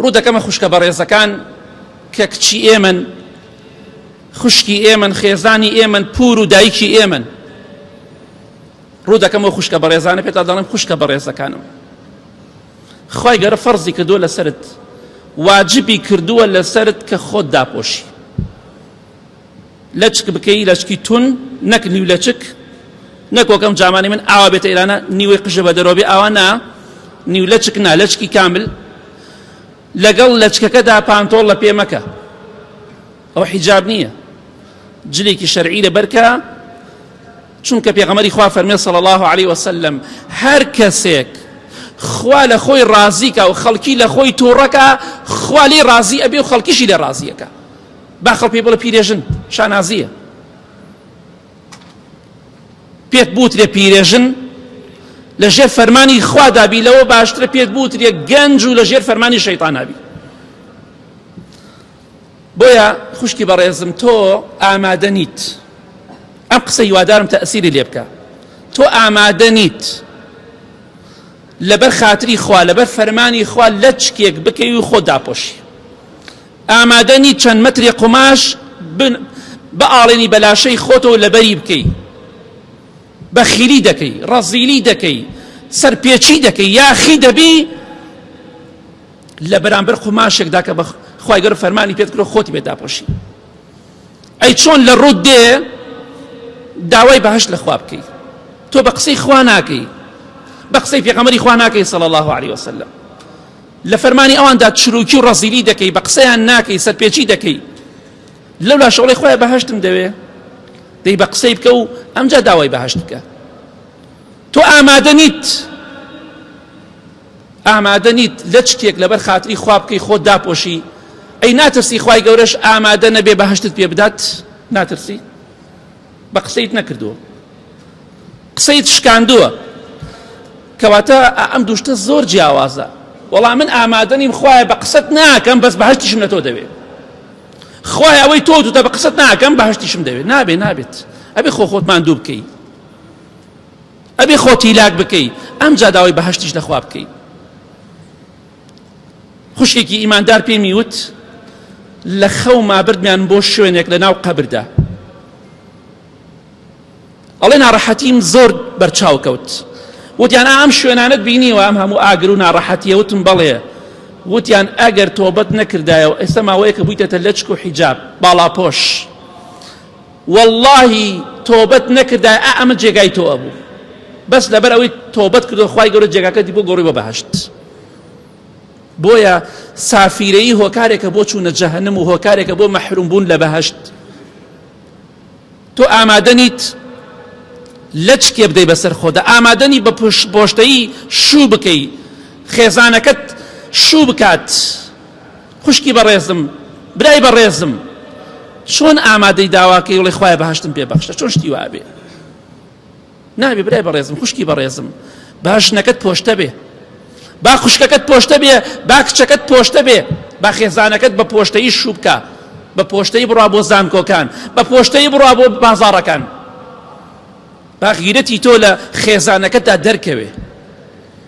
ڕوودەکەمە خوشکە بەڕێزەکان کە کچی ئێمن، خوشکی ئێمن، خێزانی ئێمن، پور و دایکی ئێمن. ڕوودەکەمەوە خوشکە بەڕێزانە پێتا دەڵێم خوشکە بەڕێزەکانم، خوای گەورە فەرزی کردووە لەسرت، واجبی کردووە لەسرت کە خۆت داپۆشی، لەچک بکەی لەچکی تون، نەک نیو لەچک، نەک وەکەم جامانی من ئاوا بێتە ئێرانە نیوەی قژە بە دەرۆبێ، ئاوا نا، نیو لەچک نا، لەچکی کامل. لەگەڵ لەچکەکەدا پانتۆڵ لە پێ مەکە، ئەوە حیجاب نییە، جلێکی شەرعی لەبەرکە، چونکە پێغەمبەری خوا فەرمێ صلی الله عليه وسلم هەر کەسێک خوا لە خۆی ڕازیکە و خەڵکی لە خۆی تووڕەکە، خوا لێ ڕازی ئەبێ و خەڵکیشی لێ ڕازیەکە. با خەڵ پێ بڵێ پیرێژن شانازیە، پێت بوترێ پیرێژن لەژێر فەرمانی خوا دابی، لەوە باشترە پێت بوترێ گەنج و لەژێر فەرمانی شەیطان نابی. بۆیە خوشکی بەڕێزم تۆ ئامادە نیت، ئەم قسە هیوادارم تەئسیری لێ بکە، تۆ ئامادە نیت لەبەر خاتری خوا، لەبەر فەرمانی خوا لەچکێک بکەی و خۆت داپۆشی. ئامادە نیت چەند مەتری قوماش بەئاڵێنی بەلاشەی خۆتەوە لەبەری بکەی، بەخیلی دەکەی، ڕەزیلی دەکەی، سەرپێچی دەکەی، یاخی دەبی لە بەرامبەر قوماشێکدا کە خوای گەورە فەرمانی پێت کردووە خۆتی بێت داپۆشی. ئەی چۆن لە ڕوود دێ داوای بەهەشت لە خوا بکەی، تۆ بە قسەی خوا ناکەی، بە قسەی پێغەمبەری خوا ناکەی صلی الله عليه وسلم، لە فەرمانی ئەواندا چروکی و ڕەزیلی دەکەی، بە قسەیان ناکەی، سەرپێچی دەکەی، لەولا شەڵی خۆی بەهەشتم دەوێ، دەی بە قسەی بکە و ئەمجا داوای بەهەشت بکە. تۆ ئامادە نیت، ئامادە نیت لە چکێک لەبەر خاتری خوا بکەی خۆت داپۆشی. ئەی ناترسی خوای گەورەش ئامادە نەبێ بەهەشتت پێ بدات؟ ناترسی؟ بە قسەیت نەکردووە، قسەیت شکاندووە، کەواتە ئەم دووشتە زۆر جیاوازە. وەڵام من ئامادە نیم خوایە بە قسەت ناکەم بەس بەهەشتیشم لە تۆ دەوێ، خوایە ئەوەی تۆ دوتە بە قسەت ناکەم بەهەشتیشم دەوێت. نابێ، نابێت، ئەبێ خۆت ماندوو بکەی، ئەبێ خۆت هیلاک بکەی، ئەمجا داوای بەهەشتیش لە خوا بکەی. خوشکێکی ئیماندار پێمی وت لە خەوما بردمیان بۆ شوێنێک لە ناو قەبردا، ئەڵێ ناڕەحەتیم زۆر بەرچاو کەوت، وتیان ئەم شوێنانت بینیوە ئەم هەموو ئاگر و ناڕەحەتیە؟ وتم بەڵێ. وتیان ئەگەر تۆبەت نەکردایەوە ئێستا ماوەیەکە بوویتەتە لەچک و حیجاب باڵاپۆش، وەڵڵاهی تۆبەت نەکردایە ئەمە جێگای تۆ ئەبوو، بەس لەبەر ئەوەی تۆبەت کردو خوای گەورە جێگاکەتی بۆ گۆڕی بە بەهەشت. بۆیە سافیرەیی هۆکارێکە بۆ چوونە جەهەنەم و هۆکارێکە بۆ مەحرومبوون لە بەهەشت. تۆ ئامادە نیت لەچکێ بدەی بەسەر خۆدا، ئامادە نی بە پۆشتایی شوو بکەی، خێزانەکەت شوو بکات. خوشکی بەڕێزم، برای بەڕێزم، چۆن ئامادەی داواکەی وڵی خوایە بەهەشتم پێ بەخشە؟ چۆن شتی وابێ؟ نابێ برای بەڕێزم، خوشکی بەڕێزم، باشنەکەت پۆشتە بێ، با خوشکەکەت پۆشتە بێ، با کچەکەت پۆشتە بێ، با خێزانەکەت بە پۆشتایی شوو بکە، بە پۆشتایی بڕوا بۆ زانکۆکان، بە پۆشتایی بڕوا بۆ بازاڕەکان، با غیرەتی تۆ لە خێزانەکەتدا دەرکەوێ.